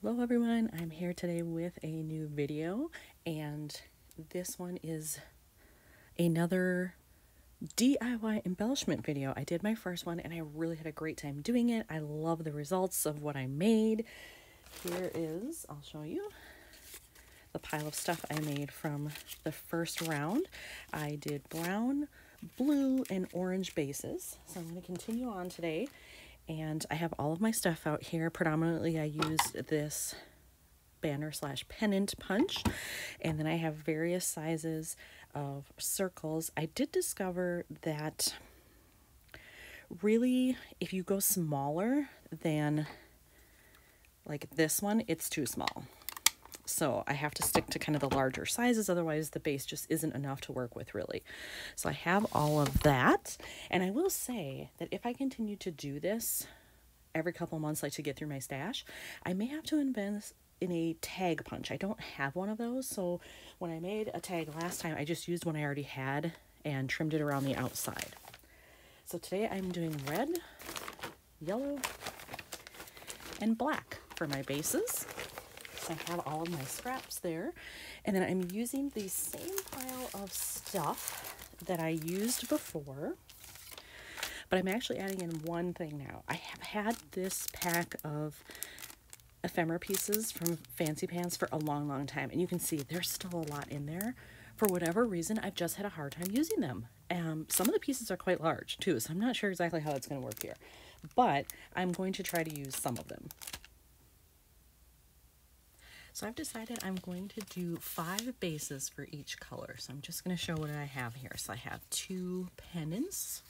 Hello everyone, I'm here today with a new video, and this one is another DIY embellishment video. I did my first one and I really had a great time doing it. I love the results of what I made. Here is, I'll show you, the pile of stuff I made from the first round. I did brown, blue, and orange bases. So I'm going to continue on today. And I have all of my stuff out here. Predominantly I used this banner / pennant punch, and then I have various sizes of circles. I did discover that really if you go smaller than like this one, it's too small. So I have to stick to kind of the larger sizes, otherwise the base just isn't enough to work with really. So I have all of that, and I will say that if I continue to do this every couple months, like to get through my stash, I may have to invest in a tag punch. I don't have one of those, so when I made a tag last time, I just used one I already had and trimmed it around the outside. So today I'm doing red, yellow, and black for my bases. I have all of my scraps there, and then I'm using the same pile of stuff that I used before, but I'm actually adding in one thing now. I have had this pack of ephemera pieces from Fancy Pants for a long time, and you can see there's still a lot in there. For whatever reason, I've just had a hard time using them. Some of the pieces are quite large too, so I'm not sure exactly how it's going to work here, but I'm going to try to use some of them. So I've decided I'm going to do 5 bases for each color. So I'm just going to show what I have here. So I have 2 pennants,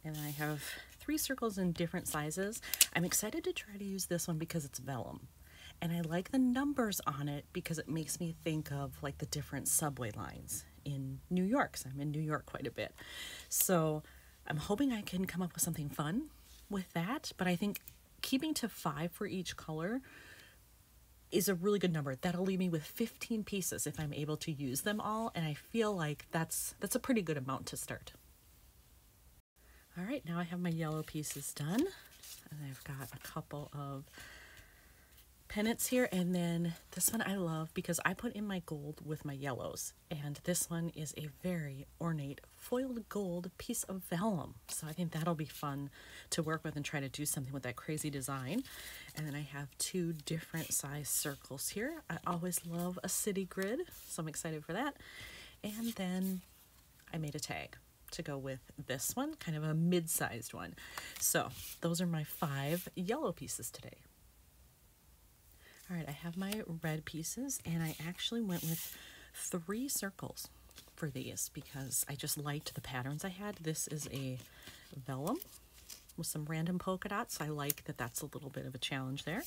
and I have 3 circles in different sizes. I'm excited to try to use this one because it's vellum, and I like the numbers on it because it makes me think of like the different subway lines in New York. So I'm in New York quite a bit. So I'm hoping I can come up with something fun with that, but I think keeping to 5 for each color is a really good number. That'll leave me with 15 pieces if I'm able to use them all, and I feel like that's a pretty good amount to start. All right, now I have my yellow pieces done, and I've got a couple of pennants here, and then this one I love because I put in my gold with my yellows, and this one is a very ornate foiled gold piece of vellum, so I think that'll be fun to work with and try to do something with that crazy design. And then I have 2 different size circles here. I always love a city grid, so I'm excited for that. And then I made a tag to go with this one, kind of a mid-sized one. So those are my 5 yellow pieces today. All right, I have my red pieces, and I actually went with 3 circles for these because I just liked the patterns I had. This is a vellum with some random polka dots. I like that that's a little bit of a challenge there.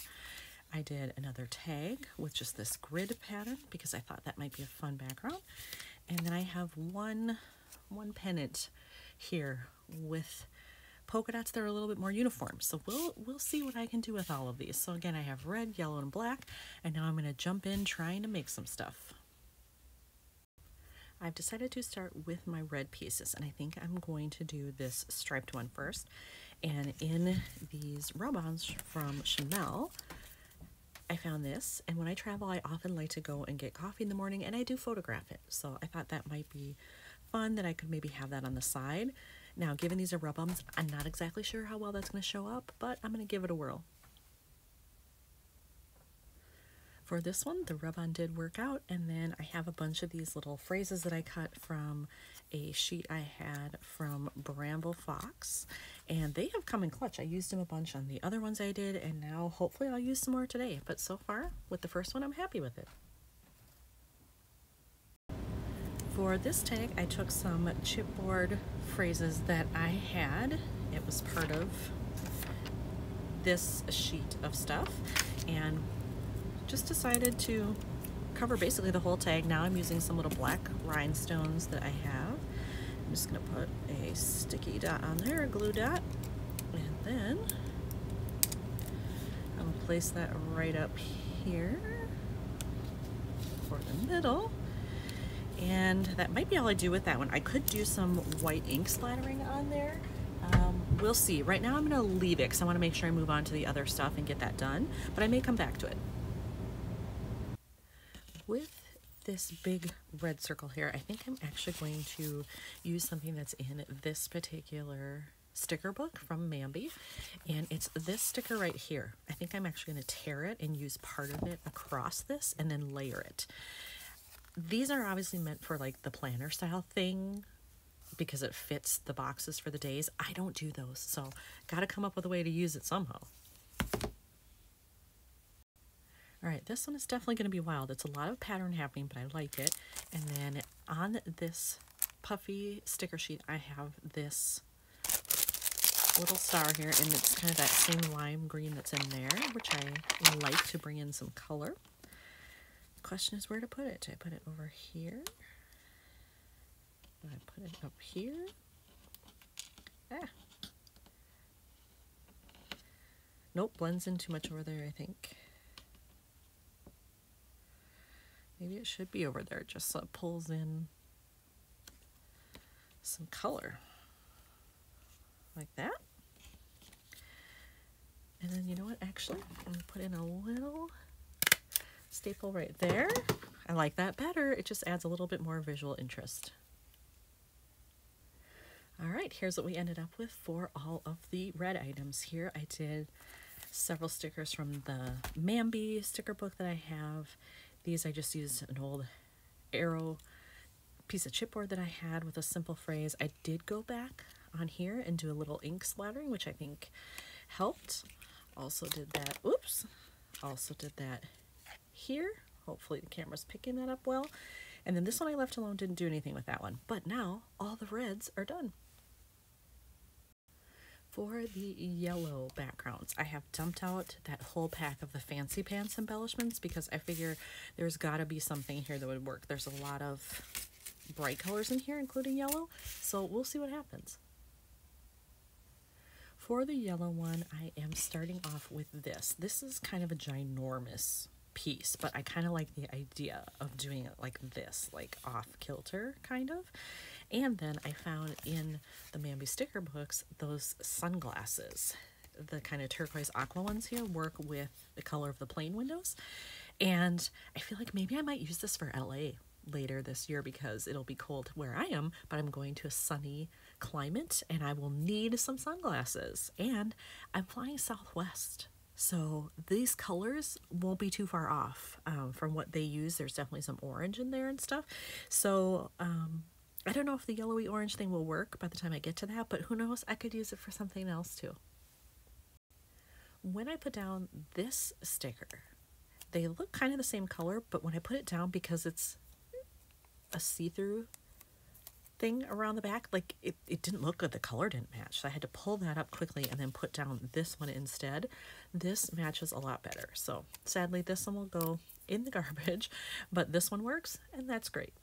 I did another tag with just this grid pattern because I thought that might be a fun background. And then I have one pennant here with polka dots that are a little bit more uniform. So we'll see what I can do with all of these. So again, I have red, yellow, and black, and now I'm going to jump in trying to make some stuff. I've decided to start with my red pieces, and I think I'm going to do this striped one first. And in these rub-ons from Chanel, I found this, and when I travel, I often like to go and get coffee in the morning, and I do photograph it. So I thought that might be fun, that I could maybe have that on the side. Now, given these are rub-ons, I'm not exactly sure how well that's going to show up, but I'm going to give it a whirl. For this one, the rub-on did work out, and then I have a bunch of these little phrases that I cut from a sheet I had from Bramble Fox, and they have come in clutch. I used them a bunch on the other ones I did, and now hopefully I'll use some more today, but so far, with the first one, I'm happy with it. For this tag, I took some chipboard phrases that I had. It was part of this sheet of stuff, and just decided to cover basically the whole tag. Now I'm using some little black rhinestones that I have. I'm just going to put a sticky dot on there, a glue dot, and then I'll place that right up here for the middle. And that might be all I do with that one. I could do some white ink splattering on there, we'll see. Right now I'm gonna leave it because I wanna make sure I move on to the other stuff and get that done, but I may come back to it. With this big red circle here, I think I'm actually going to use something that's in this particular sticker book from Mambi, and it's this sticker right here. I think I'm actually going to tear it and use part of it across this and then layer it. These are obviously meant for like the planner style thing because it fits the boxes for the days. I don't do those, so gotta come up with a way to use it somehow. All right, this one is definitely going to be wild. It's a lot of pattern happening, but I like it. And then on this puffy sticker sheet, I have this little star here, and it's kind of that same lime green that's in there, which I like to bring in some color. The question is where to put it. Do I put it over here? Do I put it up here? Ah. Nope, blends in too much over there, I think. Maybe it should be over there, just so it pulls in some color. Like that. And then you know what, actually, I'm gonna put in a little staple right there. I like that better. It just adds a little bit more visual interest. All right, here's what we ended up with for all of the red items here. I did several stickers from the Mambi sticker book that I have. These I just used an old arrow piece of chipboard that I had with a simple phrase. I did go back on here and do a little ink splattering, which I think helped. Also did that, oops, also did that here. Hopefully the camera's picking that up well. And then this one I left alone, didn't do anything with that one. But now all the reds are done. For the yellow backgrounds, I have dumped out that whole pack of the Fancy Pants embellishments because I figure there's got to be something here that would work. There's a lot of bright colors in here, including yellow, so we'll see what happens. For the yellow one, I am starting off with this. This is kind of a ginormous piece, but I kind of like the idea of doing it like this, like off kilter kind of. And then I found in the Mambi sticker books those sunglasses, the kind of turquoise aqua ones here, work with the color of the plane windows. And I feel like maybe I might use this for LA later this year because it'll be cold where I am, but I'm going to a sunny climate and I will need some sunglasses. And I'm flying Southwest, so these colors won't be too far off from what they use. There's definitely some orange in there and stuff. So I don't know if the yellowy orange thing will work by the time I get to that, but who knows? I could use it for something else too. When I put down this sticker, they look kind of the same color, but when I put it down, because it's a see-through thing around the back, like it didn't look good. The color didn't match. So I had to pull that up quickly and then put down this one instead. This matches a lot better. So sadly, this one will go in the garbage, but this one works and that's great.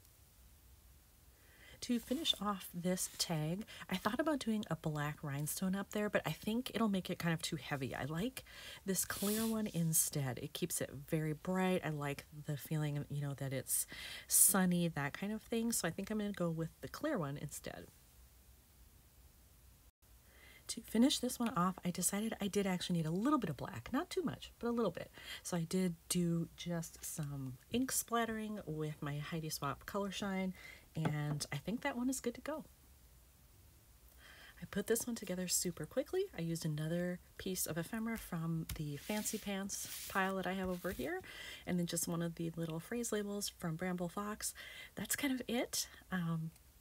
To finish off this tag, I thought about doing a black rhinestone up there, but I think it'll make it kind of too heavy. I like this clear one instead. It keeps it very bright. I like the feeling, you know, that it's sunny, that kind of thing. So I think I'm going to go with the clear one instead. To finish this one off, I decided I did actually need a little bit of black. Not too much, but a little bit. So I did do just some ink splattering with my Heidi Swapp Color Shine, and I think that one is good to go. I put this one together super quickly. I used another piece of ephemera from the Fancy Pants pile that I have over here, and then just one of the little phrase labels from Bramble Fox. That's kind of it.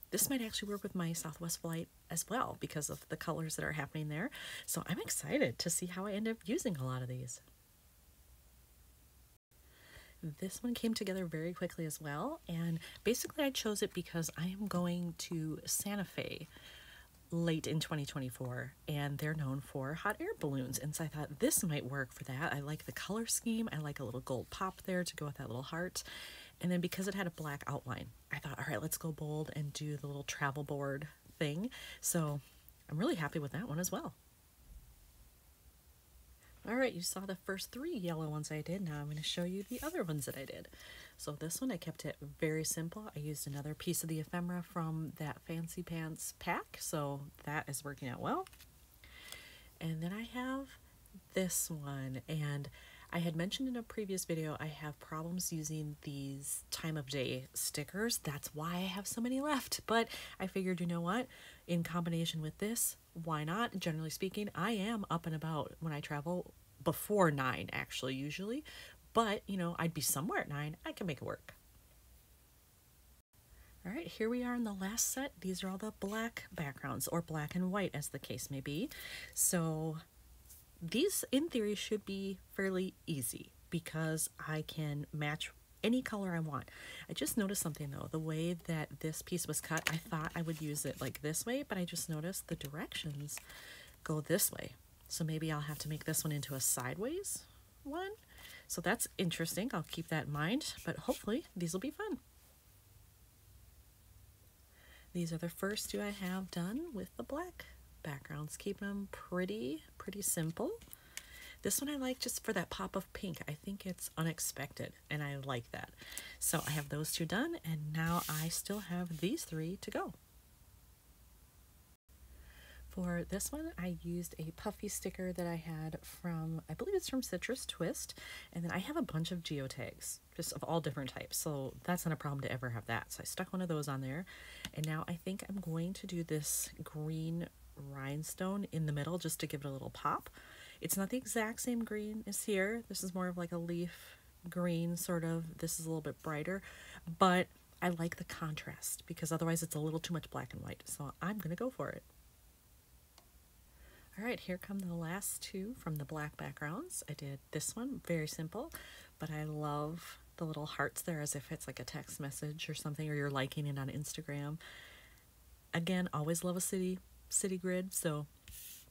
This might actually work with my Southwest flight as well because of the colors that are happening there. So I'm excited to see how I end up using a lot of these. This one came together very quickly as well, and basically I chose it because I am going to Santa Fe late in 2024, and they're known for hot air balloons, and so I thought this might work for that. I like the color scheme. I like a little gold pop there to go with that little heart. And then because it had a black outline, I thought, all right, let's go bold and do the little travel board thing. So I'm really happy with that one as well. All right, you saw the first 3 yellow ones I did. Now I'm going to show you the other ones that I did. So this one, I kept it very simple. I used another piece of the ephemera from that Fancy Pants pack, so that is working out well. And then I have this one, and I had mentioned in a previous video I have problems using these time of day stickers. That's why I have so many left, but I figured, you know what, in combination with this, why not? Generally speaking, I am up and about when I travel before 9 actually usually, but you know, I'd be somewhere at 9. I can make it work. All right, here we are in the last set. These are all the black backgrounds, or black and white as the case may be. So these, in theory, should be fairly easy because I can match any color I want. I just noticed something though, the way that this piece was cut, I thought I would use it like this way, but I just noticed the directions go this way. So maybe I'll have to make this one into a sideways one. So that's interesting. I'll keep that in mind, but hopefully these will be fun. These are the first two I have done with the black backgrounds, keeping them pretty simple. This one I like just for that pop of pink. I think it's unexpected and I like that. So I have those two done, and now I still have these 3 to go. For this one, I used a puffy sticker that I had from, I believe it's from Citrus Twist, and then I have a bunch of geotags, just of all different types, so that's not a problem to ever have that. So I stuck one of those on there, and now I think I'm going to do this green rhinestone in the middle just to give it a little pop. It's not the exact same green as here. This is more of like a leaf green, sort of. This is a little bit brighter, but I like the contrast because otherwise it's a little too much black and white, so I'm going to go for it. All right, here come the last 2 from the black backgrounds. I did this one, very simple, but I love the little hearts there as if it's like a text message or something, or you're liking it on Instagram. Again, always love a city grid, so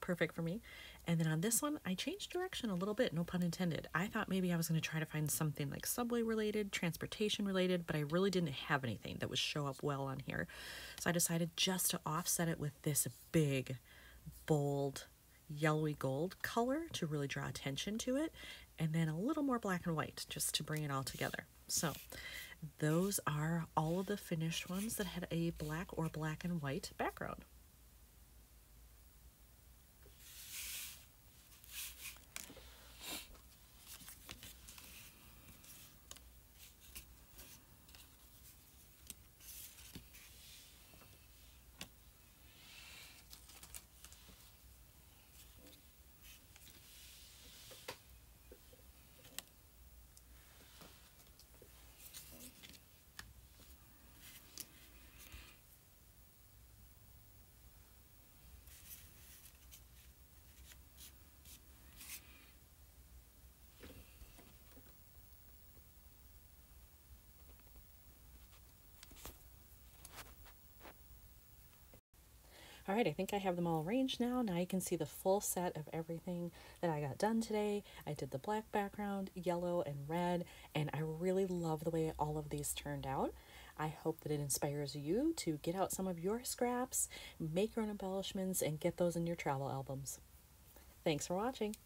perfect for me. And then on this one, I changed direction a little bit, no pun intended. I thought maybe I was going to try to find something like subway related, transportation related, but I really didn't have anything that would show up well on here. So I decided just to offset it with this big, bold, yellowy gold color to really draw attention to it, and then a little more black and white just to bring it all together. So those are all of the finished ones that had a black or black and white background. All right, I think I have them all arranged now. Now you can see the full set of everything that I got done today. I did the black background, yellow and red, and I really love the way all of these turned out. I hope that it inspires you to get out some of your scraps, make your own embellishments, and get those in your travel albums. Thanks for watching.